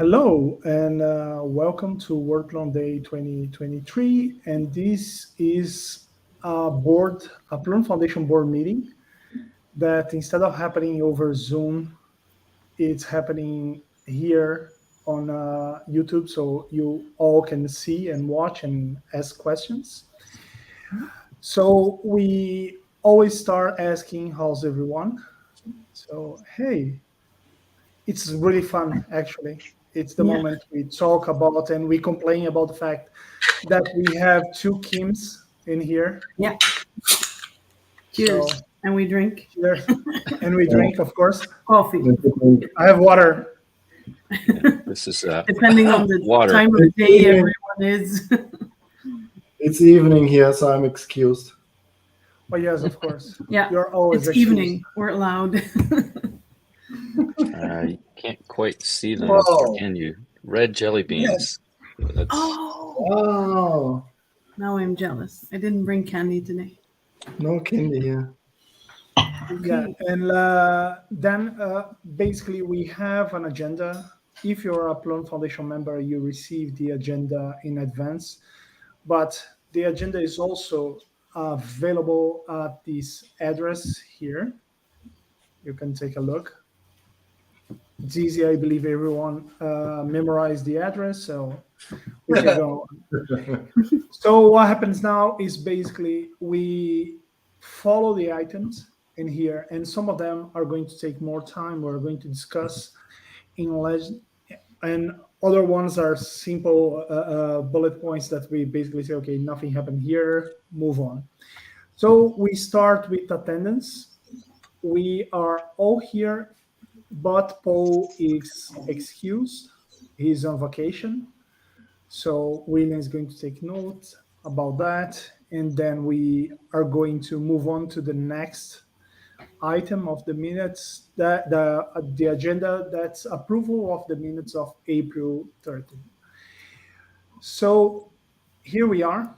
Hello and welcome to Workload Day 2023. And this is a Plone Foundation Board meeting that instead of happening over Zoom, it's happening here on YouTube, so you all can see and watch and ask questions. So we always start asking, how's everyone? So, hey, it's really fun, actually. It's the moment we talk about and we complain about the fact that we have two Kims in here. Yeah. Cheers. So, and we drink. cheers. And we drink, of course. Coffee. I have water. This is Depending on the water. time of the day everyone is. It's evening here, so I'm excused. Oh, yes, of course. Yeah. You're always It's excused. evening. We're allowed. You can't quite see them, Whoa. can you? Red jelly beans. That's, Oh, Oh, now I'm jealous. I didn't bring candy today. no candy here. Yeah, and then basically we have an agenda. If you're a Plone Foundation member, you receive the agenda in advance, but the agenda is also available at this address here. You can take a look. It's easy, I believe everyone memorized the address, so we can go. So what happens now is basically we follow the items in here, and some of them are going to take more time. We're going to discuss in legend, and other ones are simple bullet points that we basically say, okay, nothing happened here, move on. So we start with attendance. We are all here, but Paul is excused. He's on vacation. So William is going to take note about that. And then we are going to move on to the next item of the minutes, the agenda, that's approval of the minutes of April 13th. So here we are.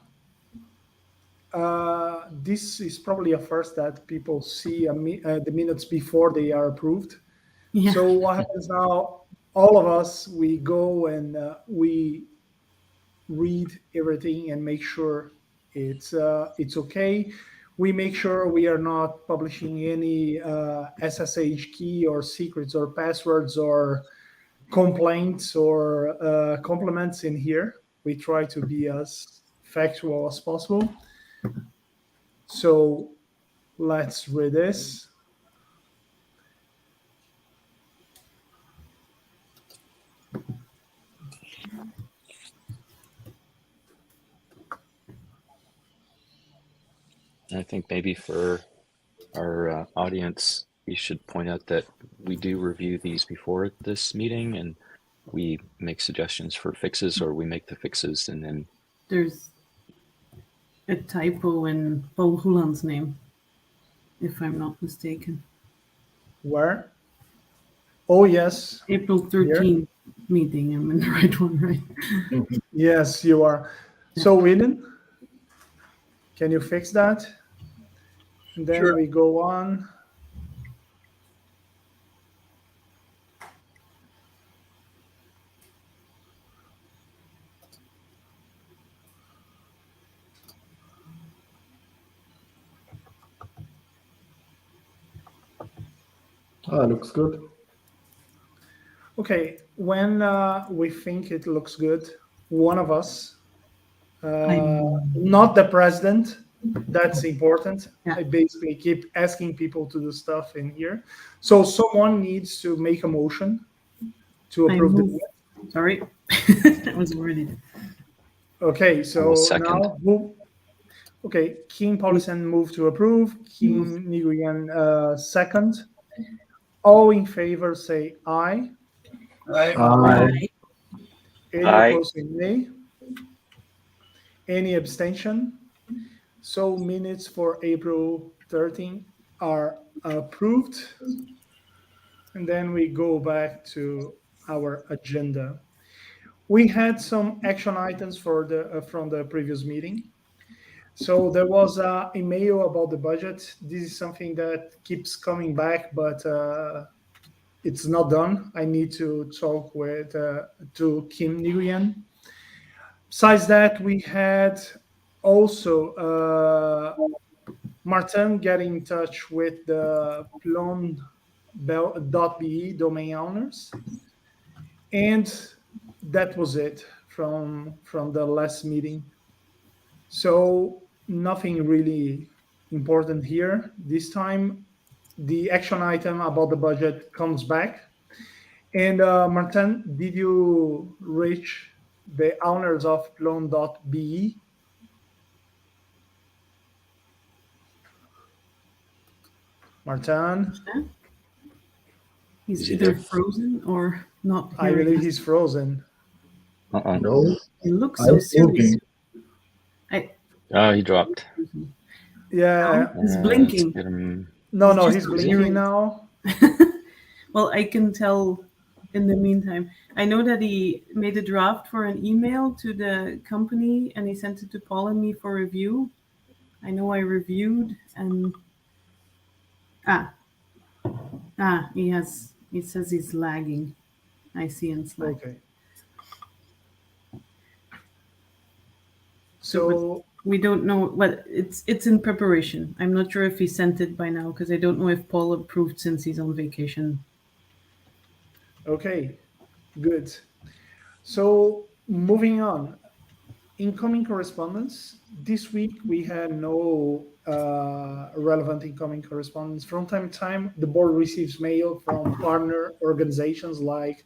This is probably a first that people see the minutes before they are approved. Yeah. So what happens now, all of us, we go and we read everything and make sure it's okay. We make sure we are not publishing any SSH key or secrets or passwords or complaints or compliments in here. We try to be as factual as possible. So let's read this. I think maybe for our audience, we should point out that we do review these before this meeting, and we make suggestions for fixes, or we make the fixes, and then There's a typo in Paul Huland's name, if I'm not mistaken. Where? Oh, yes. April 13th meeting. I'm in the right one, right? Yes, you are. So, William, can you fix that? And then Sure. we go on. Looks good. Okay, when we think it looks good, one of us, not the president, that's important. Yeah. I basically keep asking people to do stuff in here. So someone needs to make a motion to I approve the move. Sorry. I was already there. Okay, so second. now, okay, Kim Paulison moved to approve. Kim Nguyen second. All in favor say aye. Aye. Any Aye. opposed say nay. Any abstention? So minutes for April 13 are approved. And then we go back to our agenda. We had some action items for from the previous meeting. So there was an email about the budget. This is something that keeps coming back, but it's not done. I need to talk with to Kim Nguyen. Besides that, we had also Martin getting in touch with the Plone.be domain owners, and that was it from the last meeting. So nothing really important here. This time, the action item about the budget comes back. And Martin, did you reach the owners of Plone.be? Martin, He's Is he either there? frozen or not I hearing believe us. he's frozen. No, He looks I'm so serious. moving. Oh, he dropped. Yeah. He's Let's blinking. get him. No, just he's not blinking hearing. now. Well, I can tell in the meantime. I know that he made a draft for an email to the company and he sent it to Paul and me for review. I know I reviewed and he says he's lagging. I see in Slack. Okay. So So, we don't know what it's in preparation. I'm not sure if he sent it by now because I don't know if Paul approved since he's on vacation. okay, good. So, moving on. Incoming correspondence. This week we had no relevant incoming correspondence. From time to time, the board receives mail from partner organizations like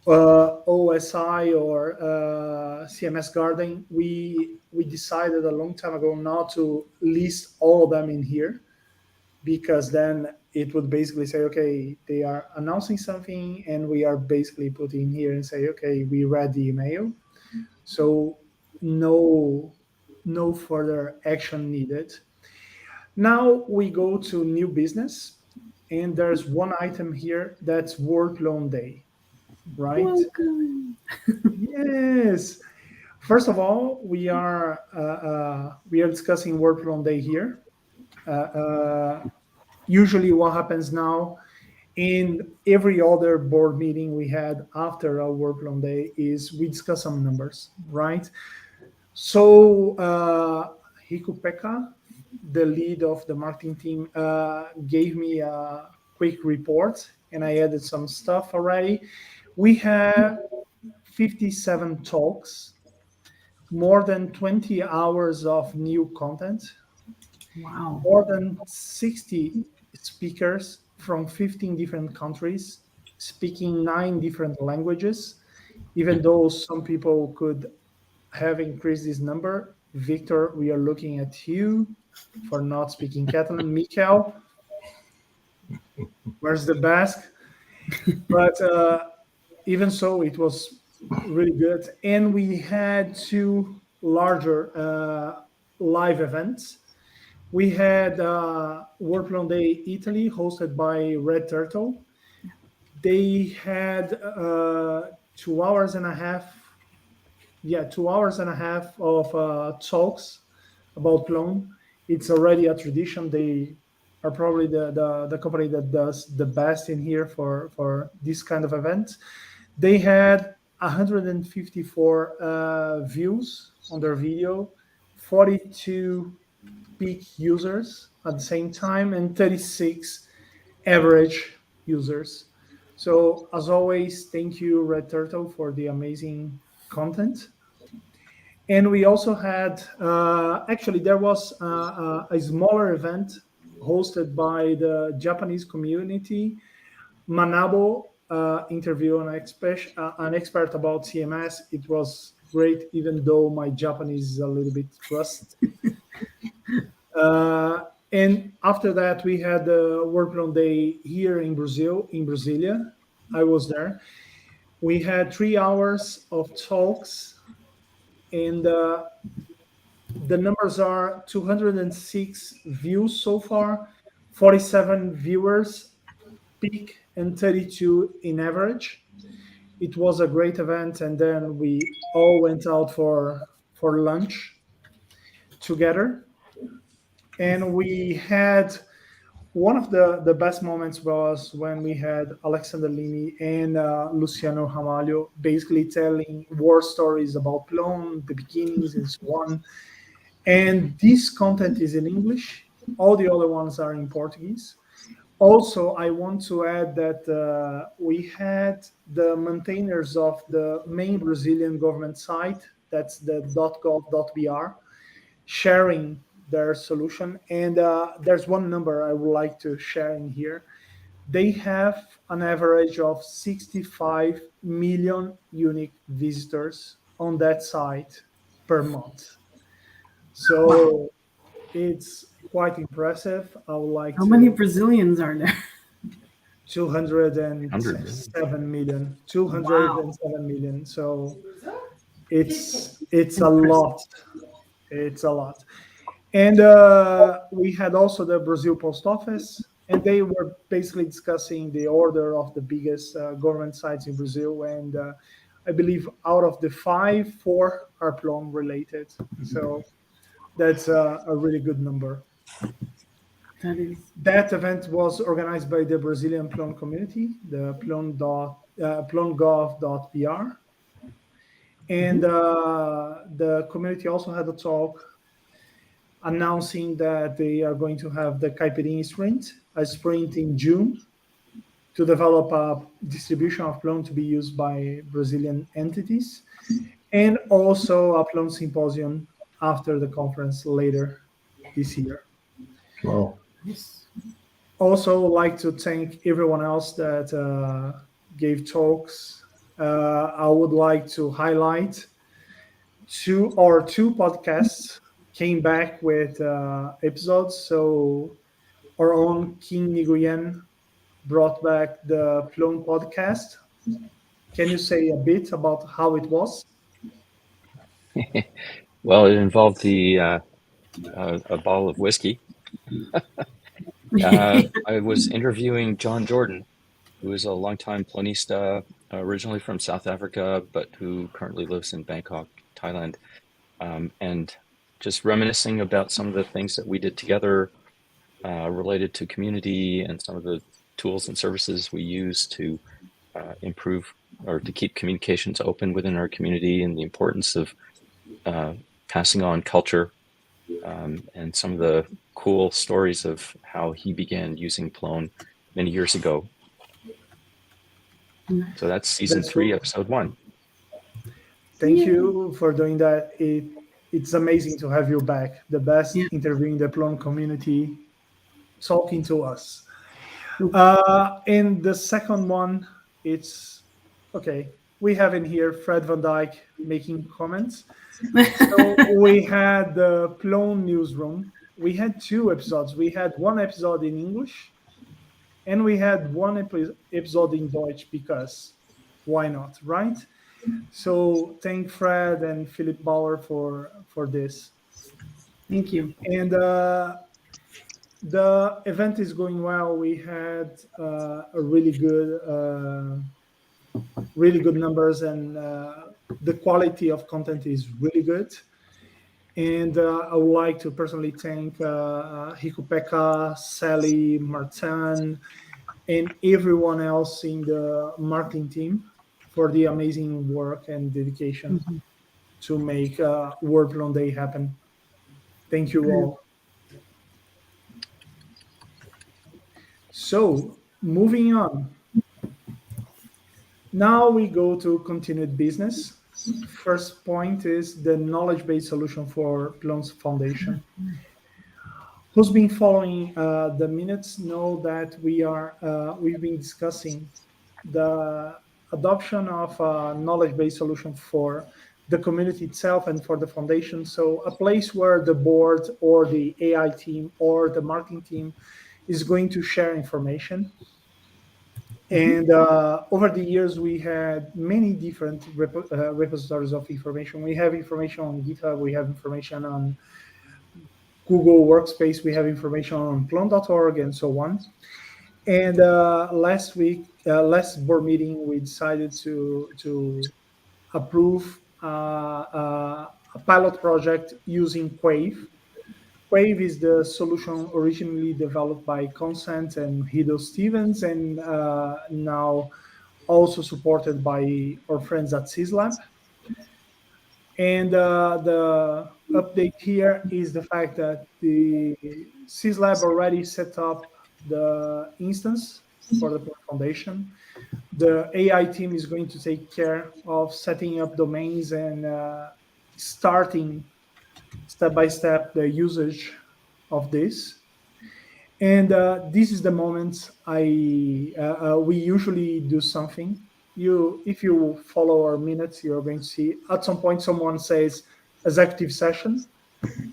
OSI or CMS Garden. We decided a long time ago not to list all of them in here, because then it would basically say, okay, they are announcing something, and we are basically putting here and say, okay, we read the email. So no further action needed. Now we go to new business, and there's one item here that's Workload Day, right? Welcome. Yes. First of all, we are discussing Workload Day here. Usually, what happens now in every other board meeting we had after our Workload Day is we discuss some numbers, right? So Hikupeka, the lead of the marketing team, gave me a quick report, and I added some stuff already. We have 57 talks, more than 20 hours of new content, Wow. more than 60 speakers from 15 different countries, speaking 9 different languages. Even though some people could have increased this number, Victor, we are looking at you for not speaking Catalan. Mikel, where's the Basque? But even so, it was really good. And we had 2 larger live events. We had Workload Day Italy, hosted by Red Turtle. They had 2 hours and a half. Yeah, 2 hours and a half of talks about Plone. It's already a tradition. They are probably the company that does the best in here for this kind of event. They had 154 views on their video, 42 peak users at the same time, and 36 average users. So as always, thank you, Red Turtle, for the amazing content. And we also had, actually, there was a smaller event hosted by the Japanese community. Manabo interview an expert about CMS. It was great, even though my Japanese is a little bit rusty. And after that, we had the Workload Day here in Brazil, in Brasilia. I was there. We had 3 hours of talks, and the numbers are 206 views so far, 47 viewers peak, and 32 in average. It was a great event, and then we all went out for lunch together. And we had one of the best moments was when we had Alexander Limi and Luciano Ramalho basically telling war stories about Plone, the beginnings, and so on. And this content is in English. All the other ones are in Portuguese. Also, I want to add that we had the maintainers of the main Brazilian government site, that's the .gov.br, sharing their solution. And there's one number I would like to share in here. They have an average of 65 million unique visitors on that site per month. So it's quite impressive. I would like How to many Brazilians are there? 207 million. 207 million. So it's a Impressive. lot. It's a lot. And we had also the Brazil Post Office, and they were basically discussing the order of the biggest government sites in Brazil. And I believe out of the five, four are Plone related. So that's a really good number. That is. That event was organized by the Brazilian Plone Community, the plonegov.br. And the community also had a talk announcing that they are going to have the Caipirinha sprint, a sprint in June, to develop a distribution of Plone to be used by Brazilian entities, and also a Plone symposium after the conference later this year. Wow. Also like to thank everyone else that gave talks. I would like to highlight two podcasts came back with episodes. So our own King Nguyen brought back the Plone podcast. Can you say a bit about how it was? Well, it involved a bottle of whiskey. I was interviewing John Jordan, who is a longtime Plonista, originally from South Africa, but who currently lives in Bangkok, Thailand, and just reminiscing about some of the things that we did together related to community and some of the tools and services we use to improve or to keep communications open within our community, and the importance of passing on culture, and some of the cool stories of how he began using Plone many years ago. So that's season 3, episode 1. Thank you for doing that. It's amazing to have you back. The best interviewing the Plone community, talking to us. And the second one, it's okay. We have in here Fred Van Dyke making comments. So we had the Plone Newsroom. We had 2 episodes. We had one episode in English, and we had one episode in Deutsch, because why not, right? So thank Fred and Philip Bauer for this. Thank you. And the event is going well. We had a really good numbers, and the quality of content is really good. And I would like to personally thank Rico-Pekka, Sally, Martin, and everyone else in the marketing team for the amazing work and dedication to make Workload Day happen. Thank you all. So moving on. Now we go to continued business. First point is the knowledge-based solution for Plone Foundation. Who's been following the minutes know that we've been discussing the adoption of a knowledge-based solution for the community itself and for the foundation. So a place where the board or the AI team or the marketing team is going to share information. And over the years, we had many different repositories of information. We have information on GitHub, we have information on Google Workspace, we have information on plone.org, and so on. And last board meeting, we decided to approve a pilot project using Quave Quave is the solution originally developed by Consent and Hido Stevens, and now also supported by our friends at Syslab. And the update here is the fact that the Syslab already set up the instance for the Plone Foundation. The AI team is going to take care of setting up domains and starting step by step the usage of this. And this is the moment we usually do something. If you follow our minutes, you're going to see at some point someone says executive session.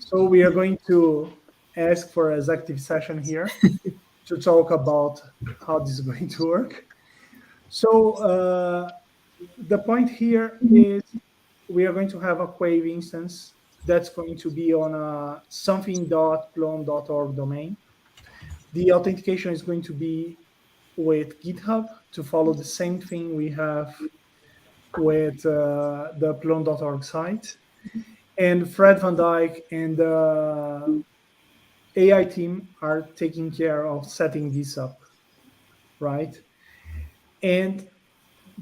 So we are going to ask for an executive session here to talk about how this is going to work. So the point here is we are going to have a Quave instance that's going to be on a something.plone.org domain. The authentication is going to be with GitHub to follow the same thing we have with the Plone.org site. And Fred Van Dyke and the AI team are taking care of setting this up, right? And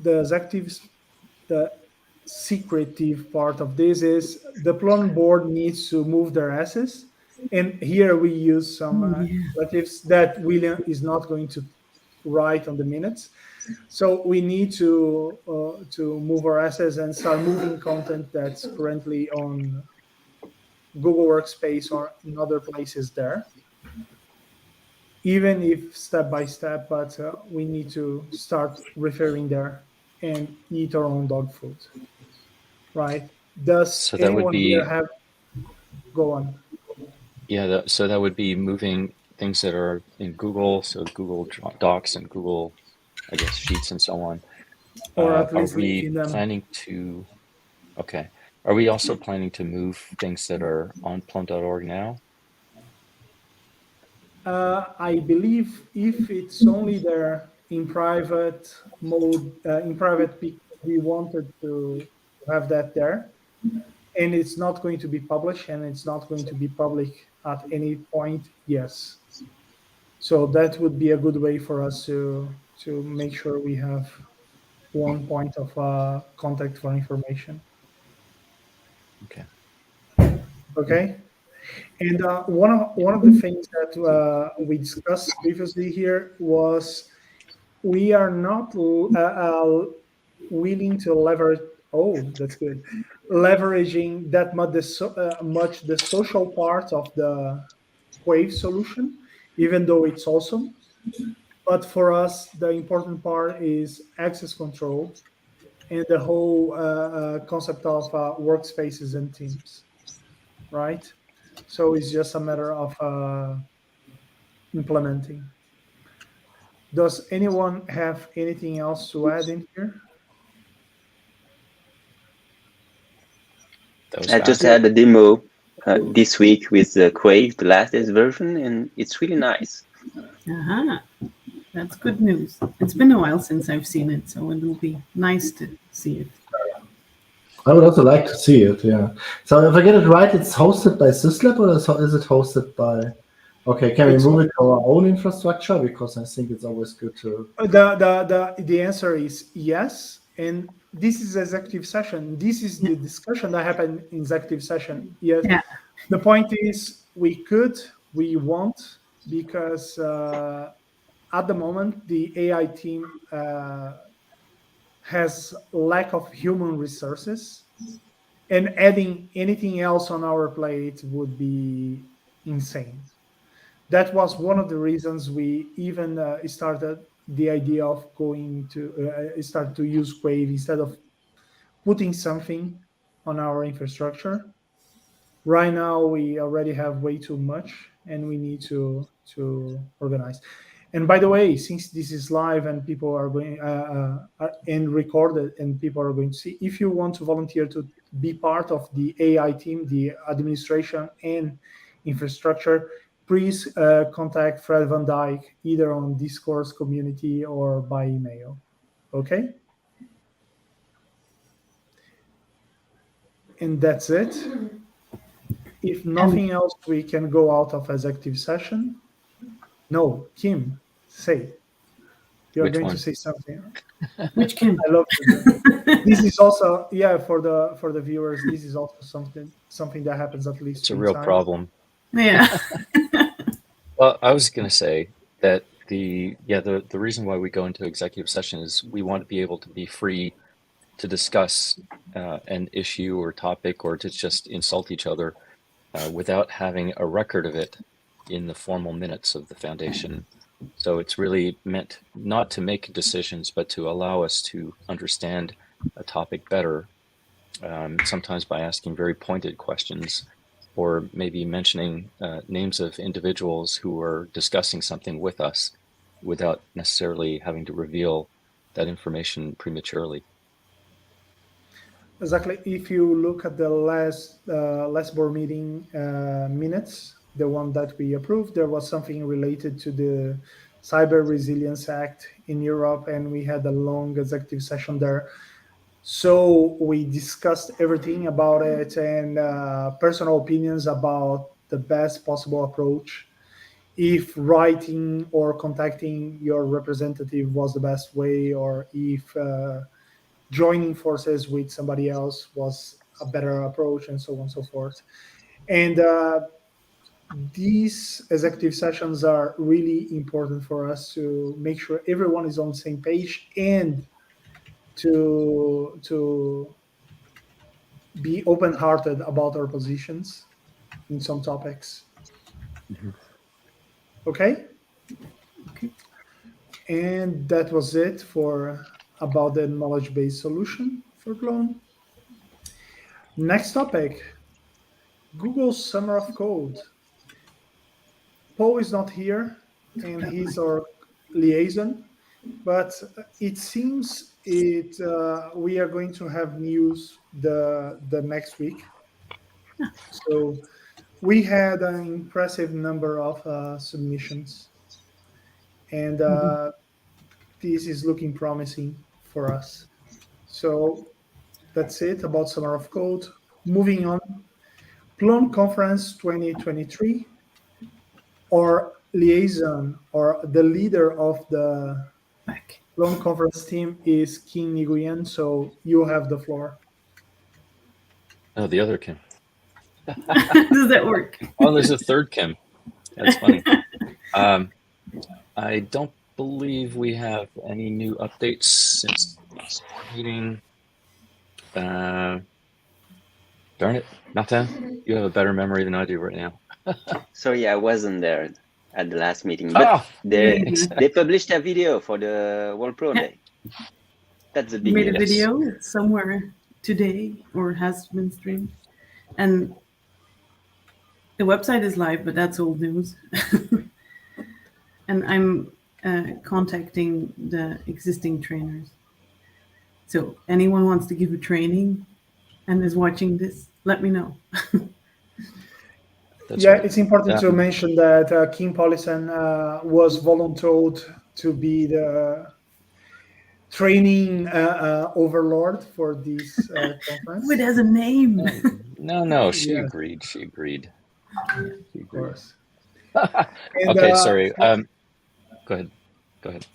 the executives, the secretive part of this is the Plone board needs to move their assets. And here we use some relatives that William is not going to write on the minutes. So we need to move our assets and start moving content that's currently on Google Workspace or in other places there. Even if step by step, but we need to start referring there and eat our own dog food, right? Does So that would anyone be, here have? Go on. yeah, so that would be moving things that are in Google, so Google Docs and Google, I guess, Sheets and so on. Or at Are least we linking them. planning to, okay. Are we also planning to move things that are on plone.org now? I believe if it's only there in private mode, in private, we wanted to have that there, and it's not going to be published and it's not going to be public at any point. Yes. So that would be a good way for us to make sure we have one point of contact for information. Okay. Okay. And one of the things that we discussed previously here was we are not willing to leverage. Oh, that's good. Leveraging that much the social part of the Quave solution, even though it's awesome. But for us, the important part is access control and the whole concept of workspaces and teams, right? So it's just a matter of implementing. Does anyone have anything else to add in here? That was I just fast. had a demo this week with Quave, the last day's version, and it's really nice. Aha, that's good news. It's been a while since I've seen it, so it will be nice to see it. I would also like to see it, yeah. So if I get it right, it's hosted by Syslab or is it hosted by... Okay, can we move it to our own infrastructure? Because I think it's always good to... The answer is yes. And this is executive session. This is the discussion that happened in executive session. Yes. Yeah. The point is we won't, because at the moment the AI team has lack of human resources, and adding anything else on our plate would be insane. That was one of the reasons we even started the idea of going to start to use Quave instead of putting something on our infrastructure. Right now, we already have way too much, and we need to organize. And by the way, since this is live and people are going and recorded, and people are going to see, if you want to volunteer to be part of the AI team, the administration and infrastructure, please contact Fred Van Dyke either on Discourse community or by email. Okay? And that's it. if nothing else, we can go out of executive session. No, Kim, say. You're Which going one? to say something. Which Kim? I love it. This is also, yeah, for the viewers, this is also something that happens at least It's a 3 real times. problem. Yeah. Well, I was going to say that the reason why we go into executive session is we want to be able to be free to discuss an issue or topic, or to just insult each other without having a record of it in the formal minutes of the foundation. So it's really meant not to make decisions, but to allow us to understand a topic better, sometimes by asking very pointed questions, or maybe mentioning names of individuals who are discussing something with us without necessarily having to reveal that information prematurely. Exactly. If you look at the last board meeting minutes, the one that we approved, there was something related to the Cyber Resilience Act in Europe, and we had a long executive session there. So we discussed everything about it and personal opinions about the best possible approach. If writing or contacting your representative was the best way, or if joining forces with somebody else was a better approach, and so on and so forth. And these executive sessions are really important for us to make sure everyone is on the same page, and to be open-hearted about our positions in some topics. Mm-hmm. Okay? Okay. And that was it for about the knowledge-based solution for Plone. Next topic, Google's Summer of Code. Paul is not here, and he's our liaison, but it seems we are going to have news the next week. So we had an impressive number of submissions, and this is looking promising for us. So that's it about Summer of Code. Moving on, Plone Conference 2023, or liaison, or the leader of the Back. Plone Conference team is King Nguyen, so you have the floor. Oh, the other Kim. Does that work? Oh, there's a third Kim. That's funny. I don't believe we have any new updates since the last meeting. Darn it, Martin, you have a better memory than I do right now. Sorry, I wasn't there at the last meeting, but they published a video for the Workload Day. That's the big Made a news. video somewhere today, or has been streamed, and the website is live, but that's old news. And I'm contacting the existing trainers. So anyone wants to give a training and is watching this, let me know. Right. It's important to mention that Kim Paulison was volunteered to be the training overlord for this conference. It has a name. No, she agreed. She agreed. Of course. Okay, sorry. Go ahead.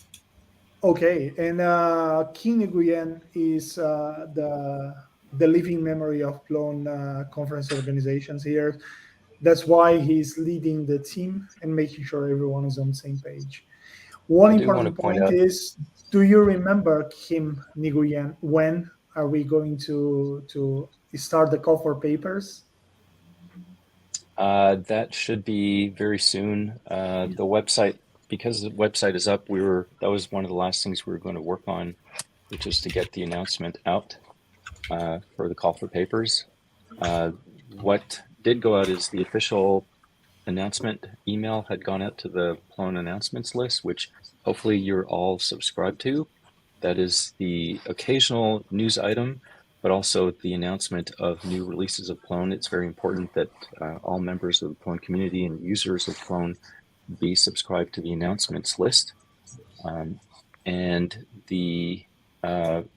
Okay, and King Nguyen is the living memory of Plone conference organizations here. That's why he's leading the team and making sure everyone is on the same page. One important point is, do you remember Kim Nguyen? When are we going to start the call for papers? That should be very soon. The website, because the website is up, that was one of the last things we were going to work on, which is to get the announcement out for the call for papers. What did go out is the official announcement email had gone out to the Plone announcements list, which hopefully you're all subscribed to. That is the occasional news item, but also the announcement of new releases of Plone. It's very important that all members of the Plone community and users of Plone be subscribed to the announcements list.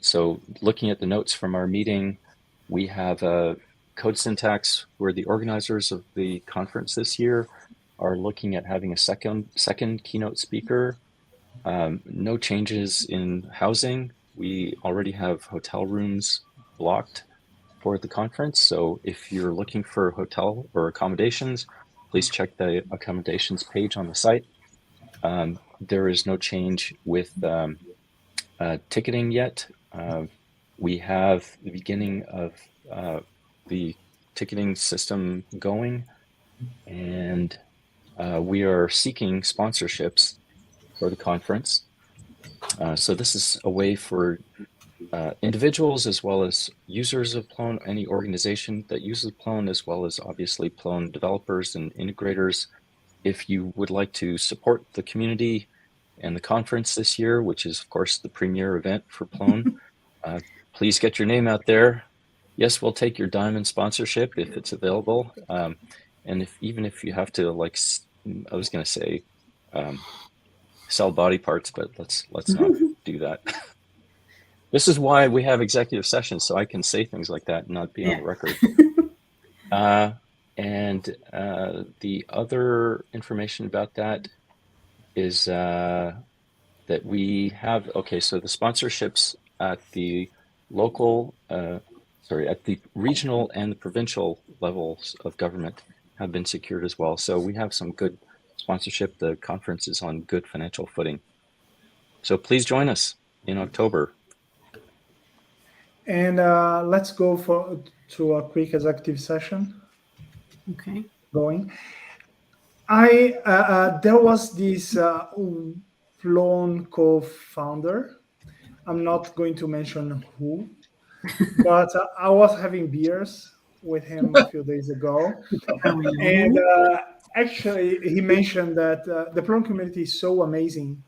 So looking at the notes from our meeting, we have Code Syntax, who are the organizers of the conference this year, are looking at having a second keynote speaker. No changes in housing. We already have hotel rooms blocked for the conference. So if you're looking for a hotel or accommodations, please check the accommodations page on the site. There is no change with ticketing yet. We have the beginning of the ticketing system going, and we are seeking sponsorships for the conference. So this is a way for individuals as well as users of Plone, any organization that uses Plone, as well as obviously Plone developers and integrators. If you would like to support the community and the conference this year, which is of course the premier event for Plone, please get your name out there. Yes, we'll take your diamond sponsorship if it's available. And even if you have to, like, I was going to say, sell body parts, but let's not do that. This is why we have executive sessions, so I can say things like that and not be on the record. And the other information about that is that we have, so the sponsorships at the local, at the regional and the provincial levels of government have been secured as well. So we have some good sponsorship. The conference is on good financial footing. So please join us in October. And let's go to a quick executive session. Okay. Going. There was this Plone co-founder. I'm not going to mention who, but I was having beers with him a few days ago, and actually he mentioned that the Plone community is so amazing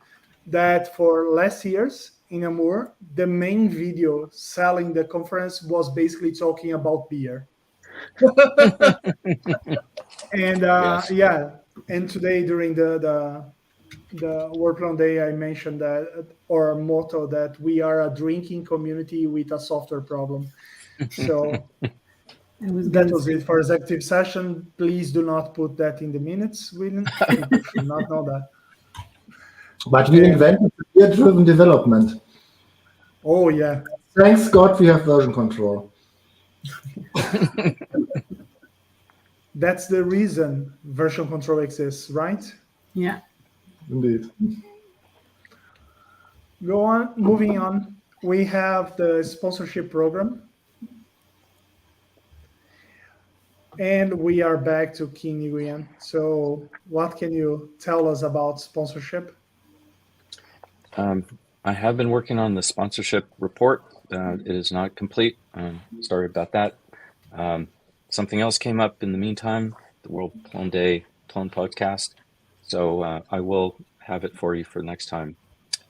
that for last years in Amur, the main video selling the conference was basically talking about beer. And Yes. and today during the Workload Day, I mentioned that our motto that we are a drinking community with a software problem. So that was it for executive session. Please do not put that in the minutes. People should not know that. But we invented beer-driven development. Oh yeah. Thanks God we have version control. That's the reason version control exists, right? Yeah. Indeed. Go on. Moving on, we have the sponsorship program. And we are back to King Nguyen. So what can you tell us about sponsorship? I have been working on the sponsorship report. It is not complete. Sorry about that. Something else came up in the meantime, the World Plone Day Plone podcast. So I will have it for you for next time.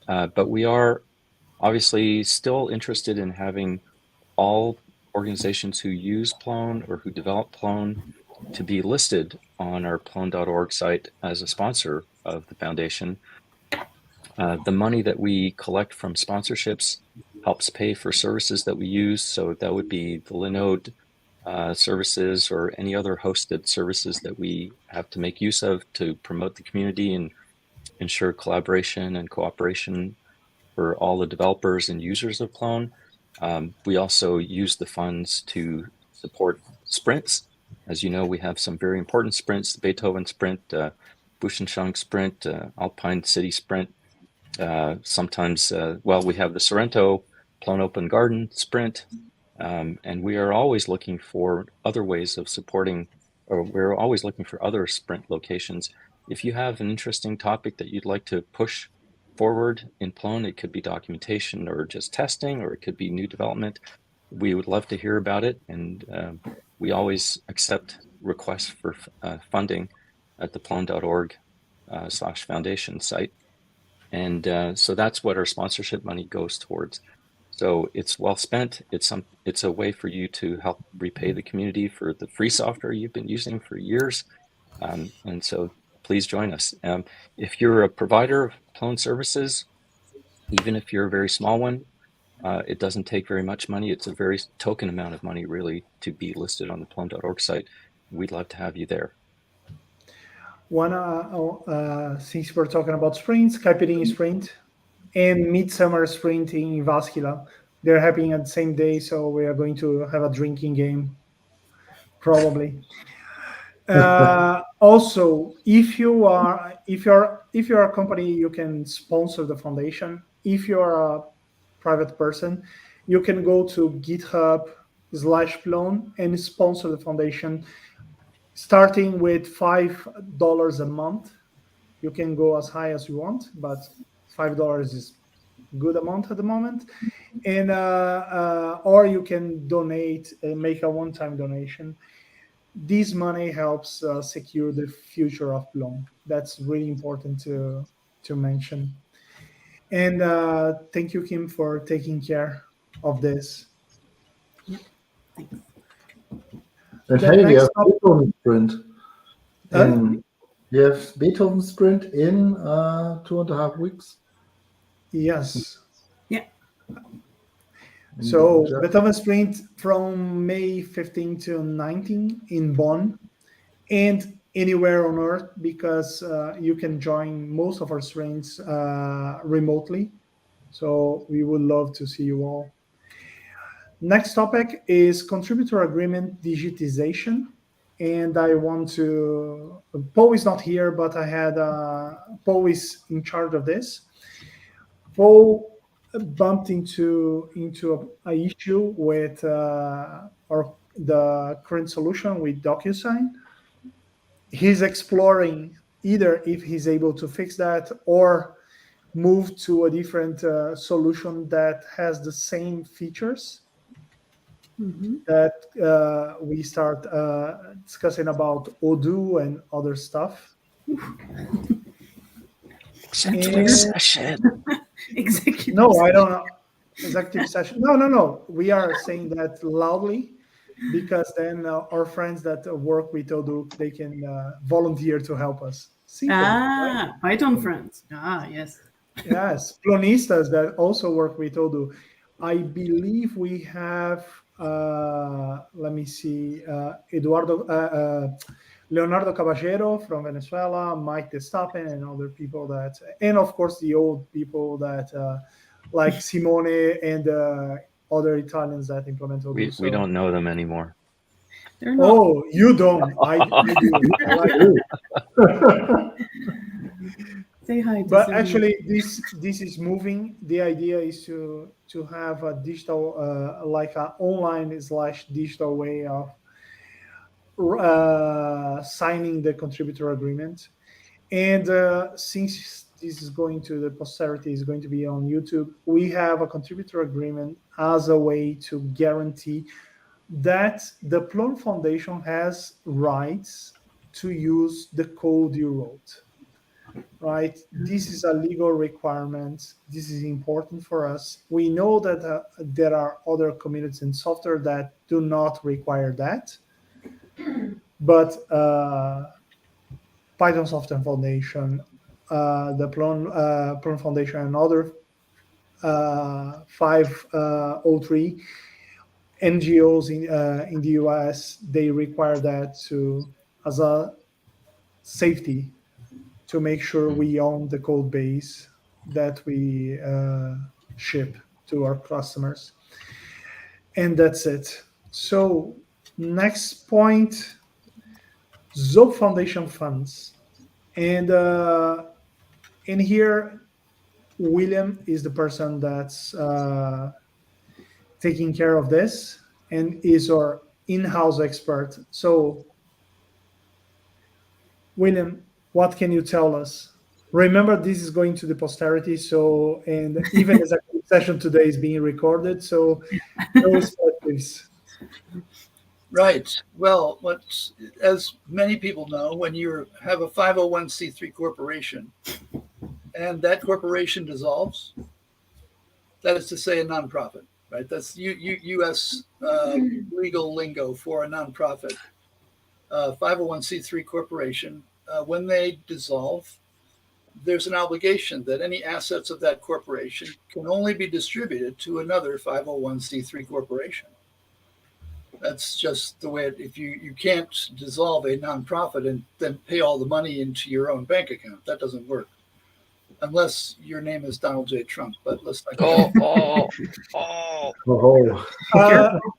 But we are obviously still interested in having all organizations who use Plone or who develop Plone to be listed on our plone.org site as a sponsor of the foundation. The money that we collect from sponsorships helps pay for services that we use. So that would be the Linode services or any other hosted services that we have to make use of to promote the community and ensure collaboration and cooperation for all the developers and users of Plone. We also use the funds to support sprints. As you know, we have some very important sprints: the Beethoven Sprint, Buschenschank Sprint, Alpine City Sprint. Sometimes, we have the Sorrento Plone Open Garden Sprint, and we are always looking for other ways of supporting, or we're always looking for other sprint locations. If you have an interesting topic that you'd like to push forward in Plone, it could be documentation or just testing, or it could be new development. We would love to hear about it, and we always accept requests for funding at the plone.org/foundation site. And so that's what our sponsorship money goes towards. So it's well spent. It's a way for you to help repay the community for the free software you've been using for years. And so please join us. If you're a provider of Plone services, even if you're a very small one, It doesn't take very much money. It's a very token amount of money, really, to be listed on the plone.org site. We'd love to have you there. Since we're talking about sprints, Caipirinha Sprint and Midsummer Sprint in Vasquila, they're happening at the same day, so we are going to have a drinking game, probably. Also, if you're a company, you can sponsor the foundation. If you're a private person, you can go to GitHub/Plone and sponsor the foundation, starting with $5 a month. You can go as high as you want, but $5 is a good amount at the moment. And or you can donate and make a one-time donation. This money helps secure the future of Plone. That's really important to mention. And thank you, Kim, for taking care of this. Thanks. And The hey, we next have topic- Beethoven Sprint. Huh? You have Beethoven Sprint in 2.5 weeks. Yes. Yeah. So Beethoven Sprint from May 15 to 19 in Bonn and anywhere on Earth, because you can join most of our sprints remotely. So we would love to see you all. Next topic is contributor agreement digitization. And I want to, Paul is not here, but I had, Paul is in charge of this. Paul bumped into a issue with the current solution with DocuSign. He's exploring either if he's able to fix that or move to a different solution that has the same features that we start discussing about Odoo and other stuff. Executive session. Executive No, I don't know. Executive session. No. We are saying that loudly because then our friends that work with Odoo, they can volunteer to help us. Simple, right? Python friends. Yes. Yes, Plonistas that also work with Odoo. I believe we have, let me see, Leonardo Caballero from Venezuela, Mike Destapen, and other people that, and of course the old people that, like Simone and other Italians that implement Odoo. We don't know them anymore. They're not. Oh, you don't. I do. I like it. Say hi to But Cindy. actually, this is moving. The idea is to have a digital, like an online/digital way of signing the contributor agreement. And since this is going to the posterity, is going to be on YouTube, we have a contributor agreement as a way to guarantee that the Plone Foundation has rights to use the code you wrote. Right? This is a legal requirement. This is important for us. We know that there are other communities in software that do not require that. But Python Software Foundation, the Plone Foundation, and other 503 NGOs in the US, they require that as a safety to make sure we own the code base that we ship to our customers. And that's it. So next point, Zope Foundation funds. And in here, William is the person that's taking care of this and is our in-house expert. So William, what can you tell us? Remember, this is going to the posterity, so, and even as a session today is being recorded, so no perspectives. Right. Well, as many people know, when you have a 501c3 corporation and that corporation dissolves, that is to say a nonprofit, right? That's U.S. Legal lingo for a nonprofit. 501c3 corporation, when they dissolve, there's an obligation that any assets of that corporation can only be distributed to another 501c3 corporation. That's just the way if you can't dissolve a nonprofit and then pay all the money into your own bank account. That doesn't work. Unless your name is Donald J. Trump, but let's not go.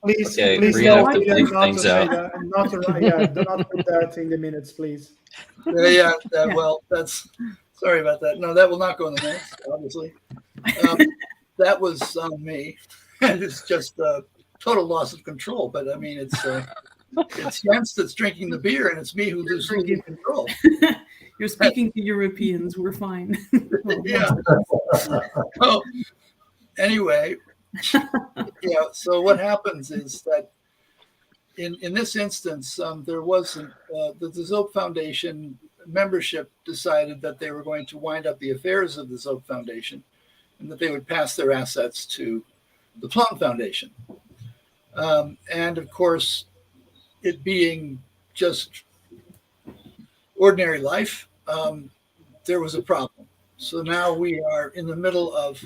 Please, Okay, please we're gonna have to don't bleep not things to say out. that, and not to do not put that in the minutes, please. Well, that's sorry about that. No, that will not go in the minutes, obviously. That was on me, and it's just a total loss of control. But I mean, it's Jens that's drinking the beer, and it's me who's losing control. You're speaking to Europeans. We're fine. Yeah. Oh, anyway, yeah. So what happens is that in this instance, there wasn't the Zope Foundation membership decided that they were going to wind up the affairs of the Zope Foundation, and that they would pass their assets to the Plone Foundation. And of course, it being just ordinary life, there was a problem. So now we are in the middle of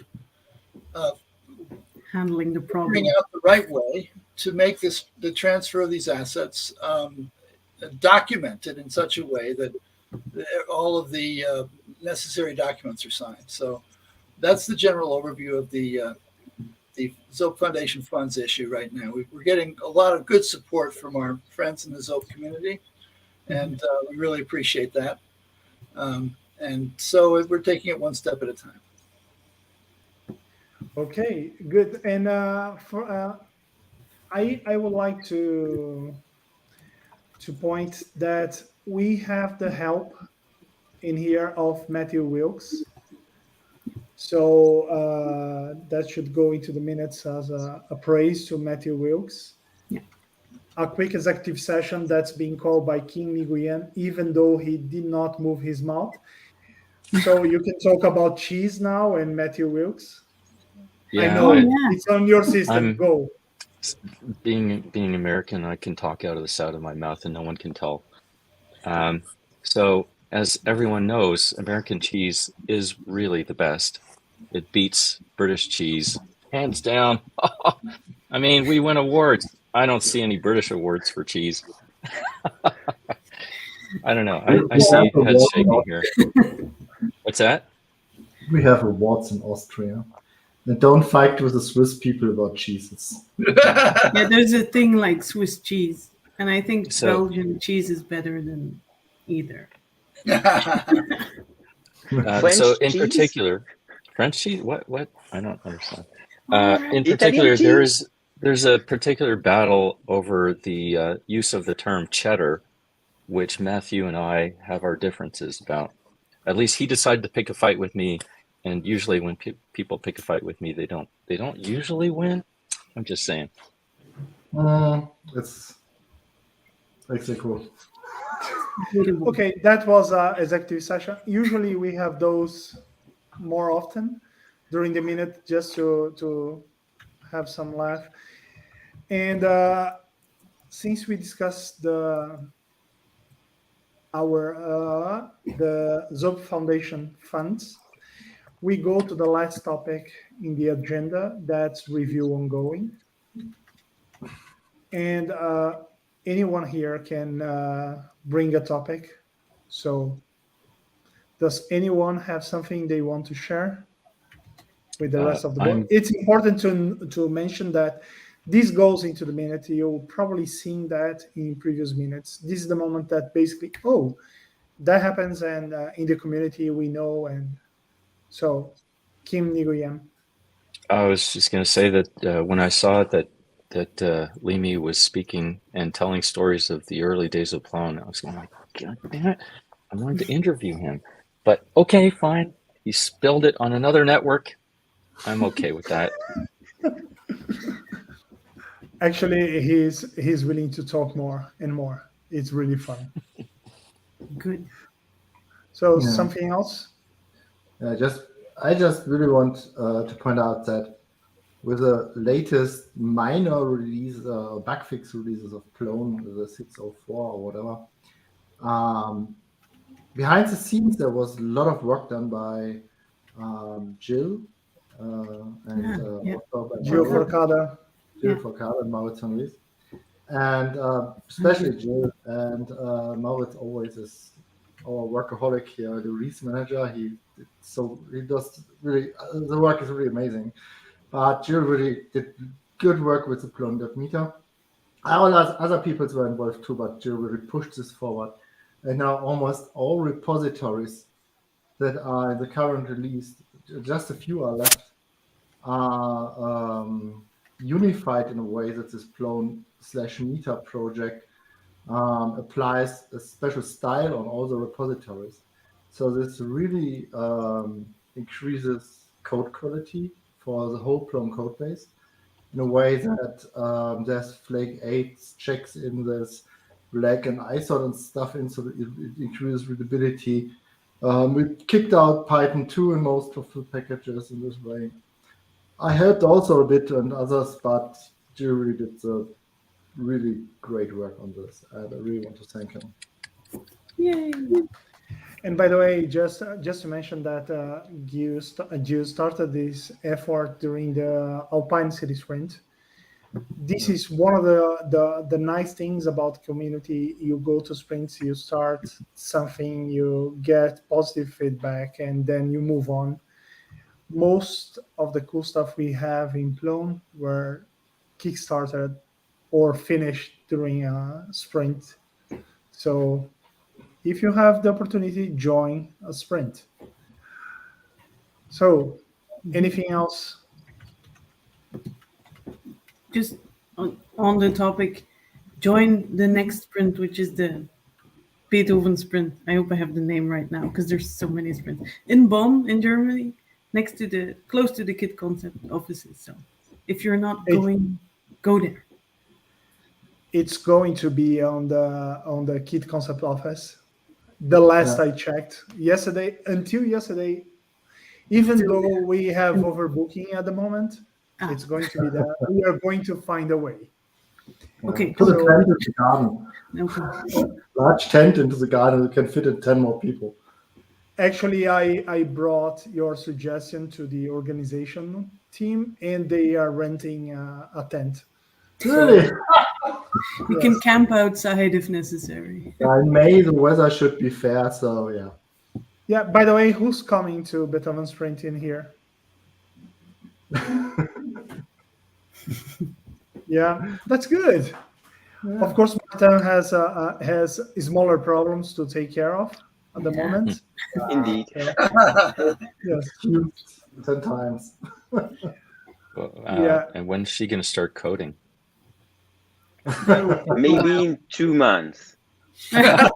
Handling the problem. figuring out the right way to make the transfer of these assets documented in such a way that all of the necessary documents are signed. So that's the general overview of the Zope Foundation funds issue right now. We're getting a lot of good support from our friends in the Zope community, and we really appreciate that. And so we're taking it one step at a time. Okay, good. And I would like to point that we have the help in here of Matthew Wilkes. So that should go into the minutes as a praise to Matthew Wilkes. Yeah. A quick executive session that's being called by King Nguyen, even though he did not move his mouth. So you can talk about cheese now and Matthew Wilkes. Yeah, I know it's on your system. Go. Being American, I can talk out of the side of my mouth and no one can tell. So as everyone knows, American cheese is really the best. It beats British cheese, hands down. I mean, we win awards. I don't see any British awards for cheese. I don't know. I see heads shaking here. What's that? We have awards in Austria. And don't fight with the Swiss people about cheeses. Yeah, there's a thing like Swiss cheese, and I think Belgian cheese is better than either. So in particular, French cheese. What? I don't understand. In particular, there's a particular battle over the use of the term cheddar, which Matthew and I have our differences about. At least he decided to pick a fight with me, and usually when people pick a fight with me, they don't usually win. I'm just saying. It's cool. Okay, that was an executive session. Usually we have those more often during the minute just to have some laugh. And since we discussed the Zope Foundation funds, we go to the last topic in the agenda, that's review ongoing. And anyone here can bring a topic. So does anyone have something they want to share with the rest of the board? It's important to mention that this goes into the minute. You'll probably seen that in previous minutes. This is the moment that basically, that happens, and in the community we know. And so, Kim Nguyen. I was just going to say that when I saw that Limi was speaking and telling stories of the early days of Plone, I was going like, God damn it, I wanted to interview him. But okay, fine. He spilled it on another network. I'm okay with that. Actually, he's willing to talk more and more. It's really fun. Good. So something else? I just really want to point out that with the latest minor release, bug fix releases of Plone, the 604 or whatever, behind the scenes, there was a lot of work done by Jill and Yeah. also by Gio Maurice. Forcada. Jill Yeah. Forcada and Maurice van Ries. And especially Jill and Maurice always is our workaholic here, the Reese manager. He does really the work is really amazing. But Jill really did good work with the Plone meter. All other people were involved too, but Jill really pushed this forward. And now almost all repositories that are in the current release, just a few are left, are unified in a way that this Plone/meter project applies a special style on all the repositories. So this really increases code quality for the whole Plone code base in a way that there's Flake 8 checks in this black and ISO and stuff in, so that it increases readability. We kicked out Python 2 in most of the packages in this way. I helped also a bit and others, but Jerry did really great work on this, and I really want to thank him. Yay. And by the way, just to mention that Gio started this effort during the Alpine City Sprint. This is one of the nice things about community. You go to sprints, you start something, you get positive feedback, and then you move on. Most of the cool stuff we have in Plone were kickstarted or finished during a sprint. So if you have the opportunity, join a sprint. So anything else? Just on the topic, join the next sprint, which is the Beethoven sprint. I hope I have the name right now because there's so many sprints in Bonn in Germany, close to the Kit Concept offices. So if you're not going, go there. It's going to be on the Kit Concept office. The last I checked until yesterday, even though we have overbooking at the moment, it's going to be there. We are going to find a way. Okay. Put a tent in the garden. Okay. Large tent into the garden. It can fit in 10 more people. Actually, I brought your suggestion to the organization team, and they are renting a tent. Really? We can camp outside if necessary. In May, the weather should be fair, so yeah. Yeah, by the way, who's coming to Beethoven Sprint in here? Yeah, that's good. Yeah. Of course, Martin has smaller problems to take care of at the moment. Indeed. Yes. 10 times. And when's she going to start coding? Maybe in 2 months. Oh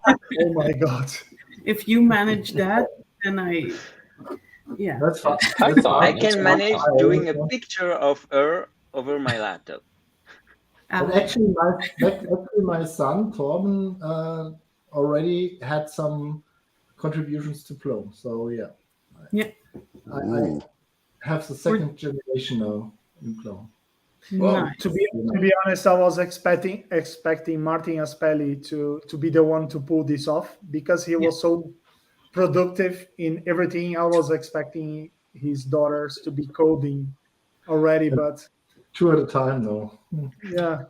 my God. If you manage that, then That's fine. I can manage doing a picture of her over my laptop. And actually, my son Torben already had some contributions to Plone. So yeah, I have the second generation now in Plone. Well, nice. To be honest, I was expecting Martin Aspelli to be the one to pull this off because he was so productive in everything. I was expecting his daughters to be coding already, but 2 at a time, though. Yeah.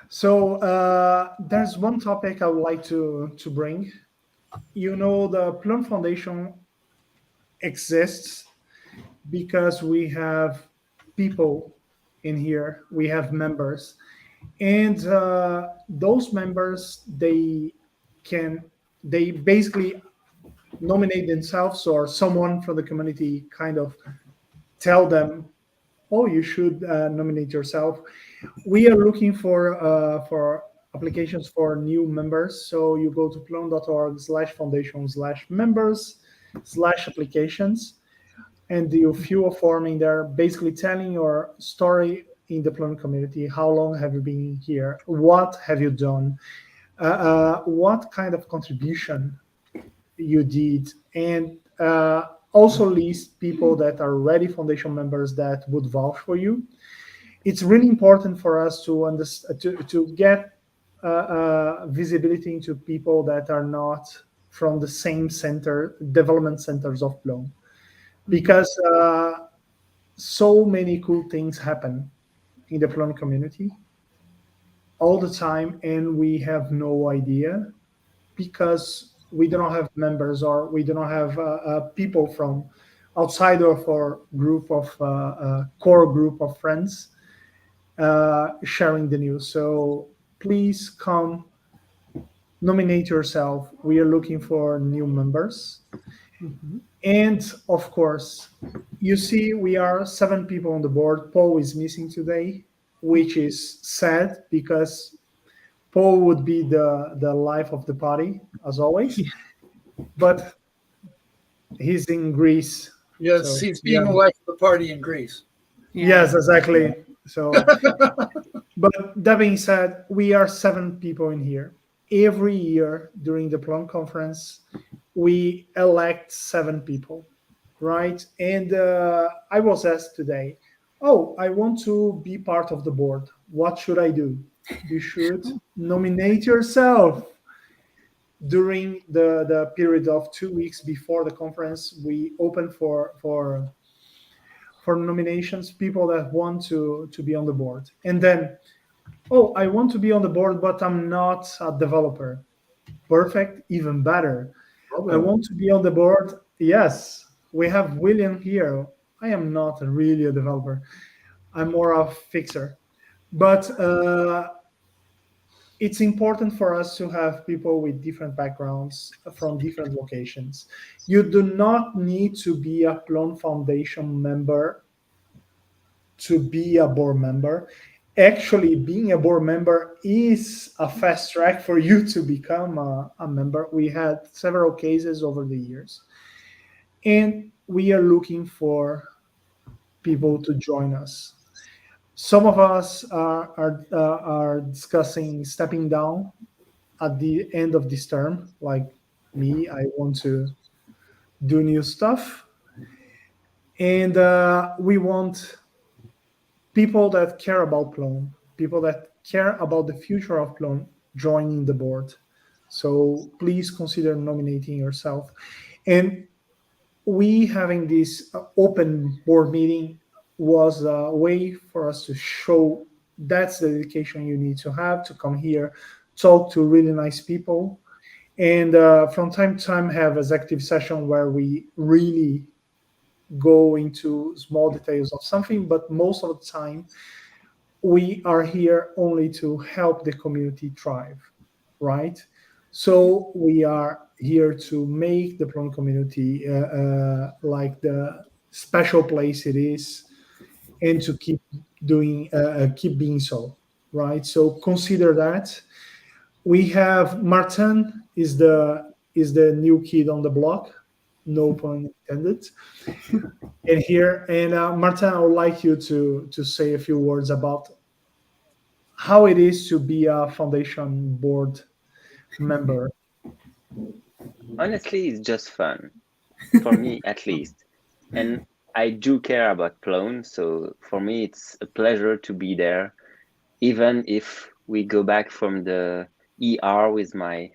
So there's one topic I would like to bring. You know, the Plone Foundation exists because we have people in here. We have members, and those members they basically nominate themselves, or someone from the community kind of tell them, oh, you should nominate yourself. We are looking for applications for new members. So you go to plone.org/foundation/members/applications, and you fill a form in there, basically telling your story in the Plone community. How long have you been here? What have you done? What kind of contribution you did? And also list people that are already foundation members that would vouch for you. It's really important for us to get visibility into people that are not from the same development centers of Plone, because so many cool things happen in the Plone community all the time, and we have no idea because we don't have members, or we don't have people from outside of our group of core group of friends sharing the news. So please come, nominate yourself. We are looking for new members. And of course, you see, we are 7 people on the board. Paul is missing today, which is sad because Paul would be the life of the party, as always. But he's in Greece. Yes, So, he's being the life of the party in Greece. Yes, exactly. So, but that being said, we are 7 people in here. Every year during the Plone conference, we elect 7 people, right? And I was asked today, oh, I want to be part of the board. What should I do? You should nominate yourself. During the period of 2 weeks before the conference, we open for nominations, people that want to be on the board. And then, oh, I want to be on the board, but I'm not a developer. Perfect, even better. I want to be on the board. Yes, we have William here. I am not really a developer. I'm more a fixer. But it's important for us to have people with different backgrounds from different locations. You do not need to be a Plone Foundation member to be a board member. Actually, being a board member is a fast track for you to become a member. We had several cases over the years, and we are looking for people to join us. Some of us are discussing stepping down at the end of this term, like me. I want to do new stuff, and we want people that care about Plone, people that care about the future of Plone joining the board. So please consider nominating yourself. And we having this open board meeting was a way for us to show that's the dedication you need to have to come here, talk to really nice people, and from time to time have executive session where we really go into small details of something, but most of the time we are here only to help the community thrive, right? So we are here to make the Plone community like the special place it is, and to keep being so, right? So consider that. We have Martin is the new kid on the block, no pun intended. And here, and Martin, I would like you to say a few words about how it is to be a foundation board member. Honestly, it's just fun for me, at least. And I do care about Plone, so for me, it's a pleasure to be there, even if we go back from the ER with my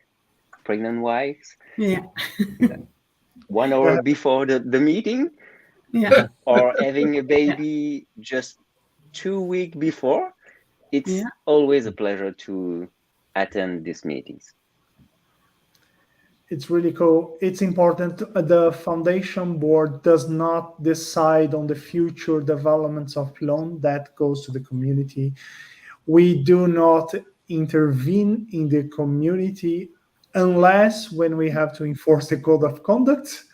pregnant wife. Yeah. 1 hour before the meeting, Yeah. or having a baby just 2 weeks before. It's always a pleasure to attend these meetings. It's really cool. It's important. The foundation board does not decide on the future developments of Plone. That goes to the community. We do not intervene in the community unless when we have to enforce the code of conduct.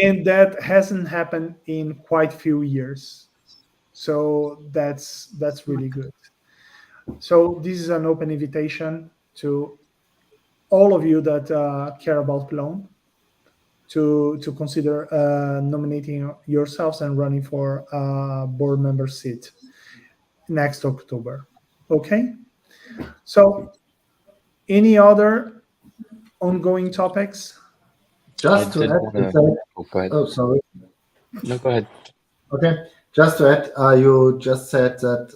And that hasn't happened in quite a few years. So that's really good. So this is an open invitation to all of you that care about Plone to consider nominating yourselves and running for a board member seat next October. Okay? So any other ongoing topics? Just to add, go ahead. Oh, sorry. No, go ahead. Okay. Just to add, you just said that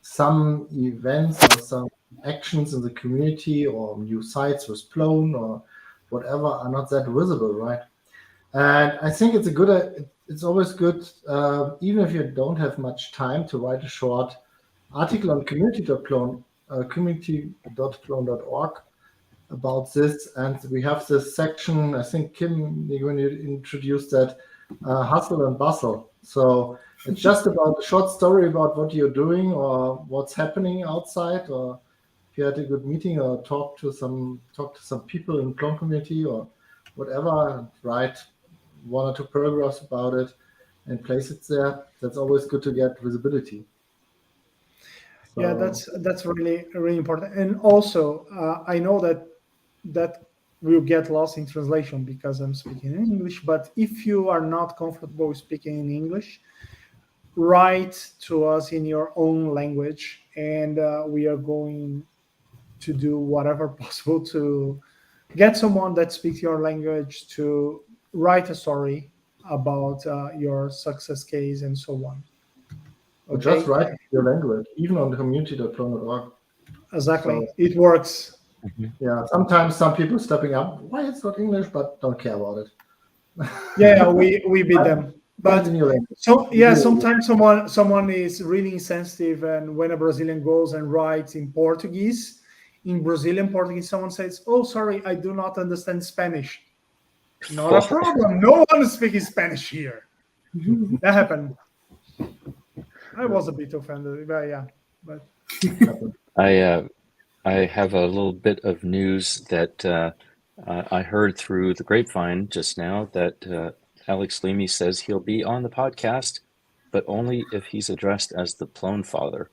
some events or some actions in the community or new sites with Plone or whatever are not that visible, right? And I think it's a good. It's always good, even if you don't have much time, to write a short article on community.plone.org about this. And we have this section. I think Kim, when you introduced that, hustle and bustle. So it's just about a short story about what you're doing or what's happening outside, or if you had a good meeting or talk to some people in Plone Community or whatever, and write 1 or 2 paragraphs about it and place it there. That's always good to get visibility. So, Yeah, that's really really important. And also, I know that will get lost in translation because I'm speaking in English. But if you are not comfortable speaking in English, write to us in your own language, and we are going to do whatever possible to get someone that speaks your language to write a story about your success case and so on. okay. Just write your language, even on the community.plone.org. Exactly. So, it works. Yeah, sometimes some people stepping up, why it's not English, but don't care about it. Yeah, we beat them. But so yeah, sometimes someone is really insensitive, and when a Brazilian goes and writes in Portuguese, in Brazilian Portuguese, someone says, "Oh, sorry, I do not understand Spanish." Not a problem. No one is speaking Spanish here. That happened. I was a bit offended, but yeah. But I have a little bit of news that I heard through the grapevine just now that Alex Leamy says he'll be on the podcast, but only if he's addressed as the Plone Father.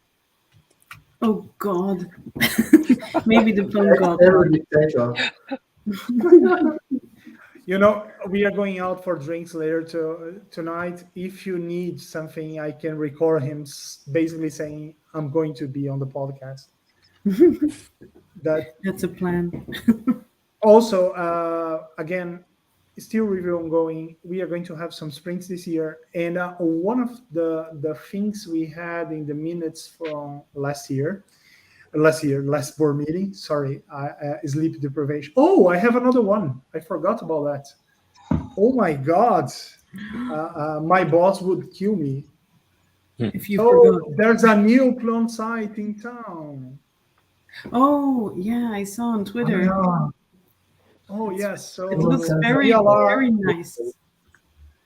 Oh God! Maybe the Plone God. You know, we are going out for drinks later tonight. If you need something, I can record him basically saying, "I'm going to be on the podcast." That's a plan. Also, again, still review ongoing. We are going to have some sprints this year, and one of the things we had in the minutes from last board meeting. Sorry, sleep deprivation. Oh, I have another one. I forgot about that. Oh my God, my boss would kill me. If you forgot. There's a new Plone site in town. Oh yeah, I saw on Twitter. Oh yes, so it looks very very nice.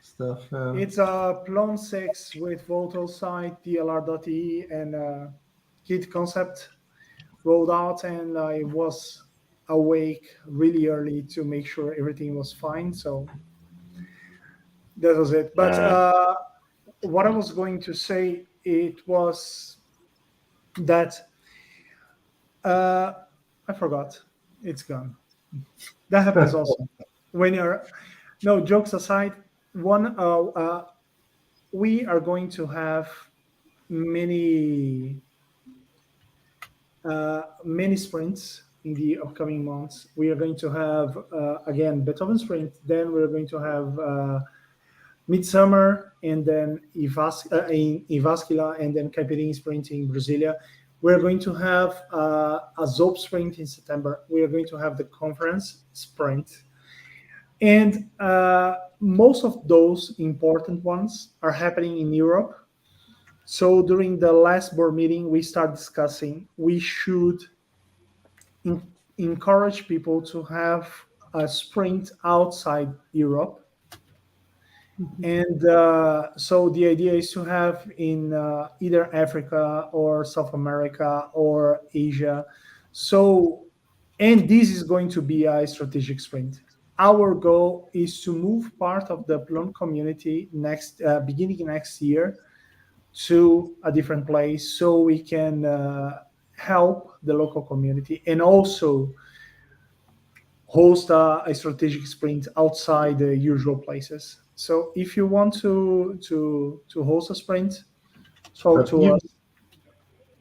Stuff. It's a Plone 6 with Votel site, DLR.e, and Git concept rolled out, and I was awake really early to make sure everything was fine. So that was it. But what I was going to say, it was that I forgot. It's gone. That happens also when you're. No, jokes aside. We are going to have many sprints in the upcoming months. We are going to have again Beethoven sprint. Then we're going to have Midsummer, and then Ivascula, and then Caipirinha sprint in Brasilia. We're going to have a Zope sprint in September. We are going to have the conference sprint. And most of those important ones are happening in Europe. So during the last board meeting, we start discussing we should encourage people to have a sprint outside Europe. And so the idea is to have in either Africa or South America or Asia. So, and this is going to be a strategic sprint. Our goal is to move part of the Plone community beginning next year to a different place so we can help the local community and also host a strategic sprint outside the usual places. So if you want to host a sprint, talk to us.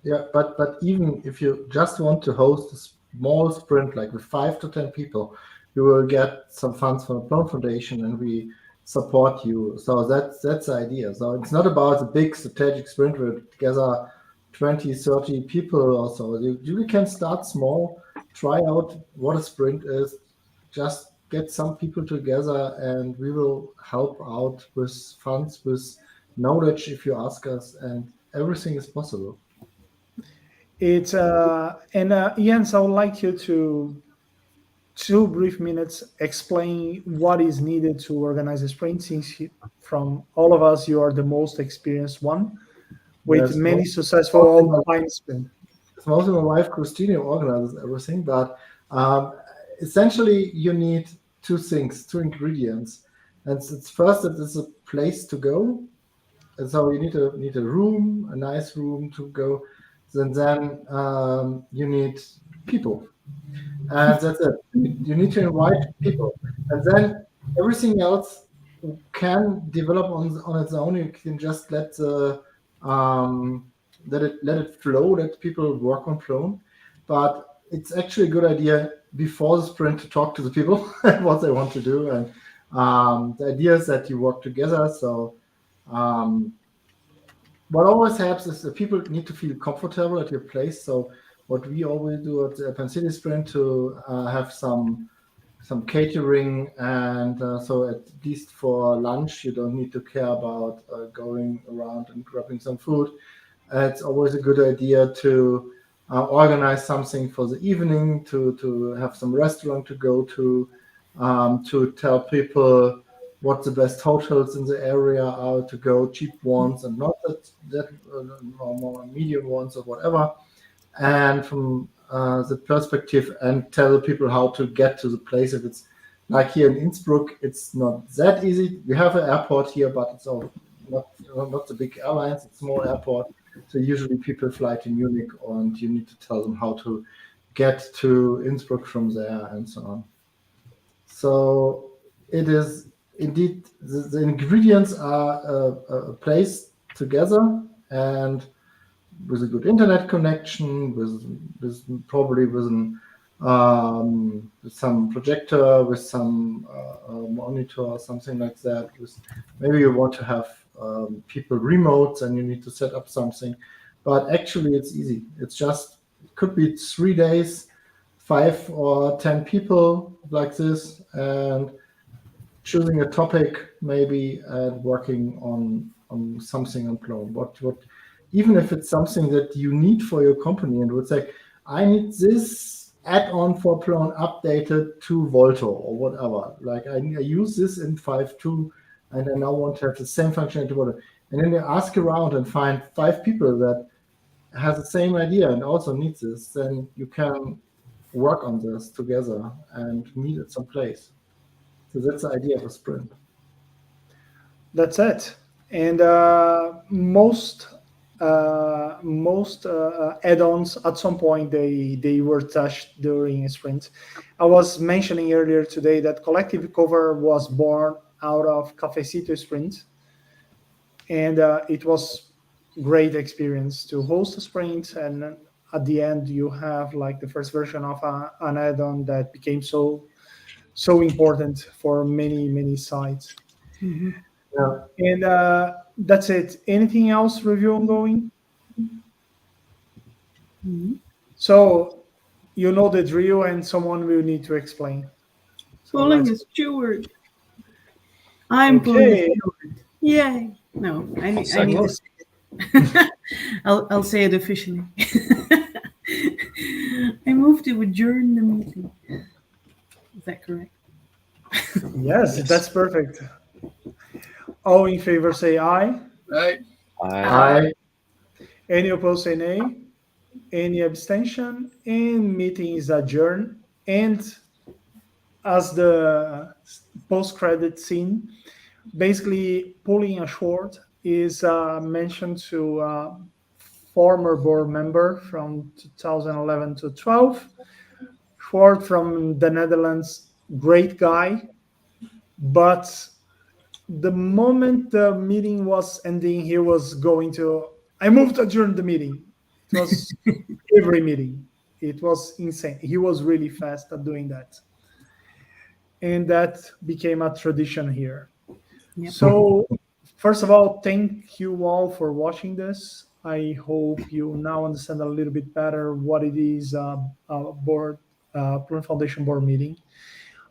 Yeah, but even if you just want to host a small sprint, like with 5 to 10 people, you will get some funds from the Plone Foundation, and we support you. So that's the idea. So it's not about a big strategic sprint where together 20, 30 people or so. You can start small, try out what a sprint is, just get some people together and we will help out with funds, with knowledge if you ask us, and everything is possible. It's and Jens, I would like you to 2 brief minutes explain what is needed to organize a sprint, since from all of us you are the most experienced one with There's many no- successful all-time sprint. It's mostly my wife Christine who organizes everything, but essentially you need two things, two ingredients. And it's first that it's a place to go. And so you need a room, a nice room to go. Then you need people. And that's it. You need to invite people. And then everything else can develop on its own. You can just let it flow, let people work on Plone. But it's actually a good idea before the sprint to talk to the people what they want to do. And the idea is that you work together. So what always helps is that people need to feel comfortable at your place. So what we always do at the Penn City Sprint to have some catering, and so at least for lunch you don't need to care about going around and grabbing some food. It's always a good idea to organize something for the evening, to have some restaurant to go to tell people what the best hotels in the area are to go, cheap ones and not that more medium ones or whatever. And from the perspective, and tell people how to get to the place. If it's like here in Innsbruck, it's not that easy. We have an airport here, but it's all not the big airlines. It's a small airport. So usually people fly to Munich, and you need to tell them how to get to Innsbruck from there and so on. So it is indeed the ingredients are a place together, and with a good internet connection, with probably with some projector, with some monitor or something like that. Maybe you want to have people remote, and you need to set up something. But actually, it's easy. It could be 3 days, 5 or 10 people like this, and choosing a topic maybe and working on something on Plone. What even if it's something that you need for your company, and would say, I need this add-on for Plone updated to Volto or whatever. Like I use this in 5.2 and I now want to have the same functionality to Volto. And then you ask around and find 5 people that has the same idea and also needs this, then you can work on this together and meet at some place. So that's the idea of a sprint. That's it. And most add-ons at some point they were touched during a sprint. I was mentioning earlier today that Collective Cover was born out of Cafecito Sprint, and it was great experience to host a sprint, and at the end you have like the first version of an add-on that became so important for many sites. Mm-hmm. Yeah. And that's it. Anything else review ongoing? Mm-hmm. So you know the drill, and someone will need to explain. So Pulling a steward. I'm pulling a steward. Yay! No, I need to say it. I'll say it officially. I move to adjourn the meeting. Is that correct? Yes, that's perfect. All in favor say aye. Right? Aye. Any opposed say nay. Any abstention? And meeting is adjourned. And as the post-credit scene, basically pulling a short is mentioned to former board member from 2011 to 12. Short from the Netherlands, great guy, but the moment the meeting was ending, he was going to, I moved to adjourn the meeting. It was every meeting. It was insane. He was really fast at doing that. And that became a tradition here. Yep. So, first of all, thank you all for watching this. I hope you now understand a little bit better what it is a board, Plone Foundation Board meeting.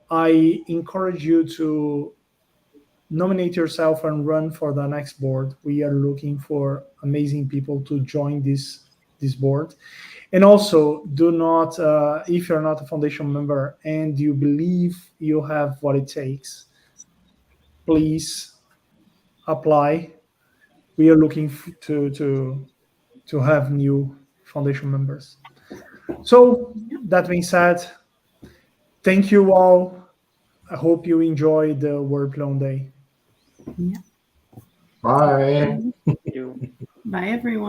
I encourage you to nominate yourself and run for the next board. We are looking for amazing people to join this board. And also, do not, if you're not a foundation member and you believe you have what it takes, please apply. We are looking to have new foundation members. So that being said, thank you all. I hope you enjoy the Plone Day. Yeah. Bye. You. Bye, everyone.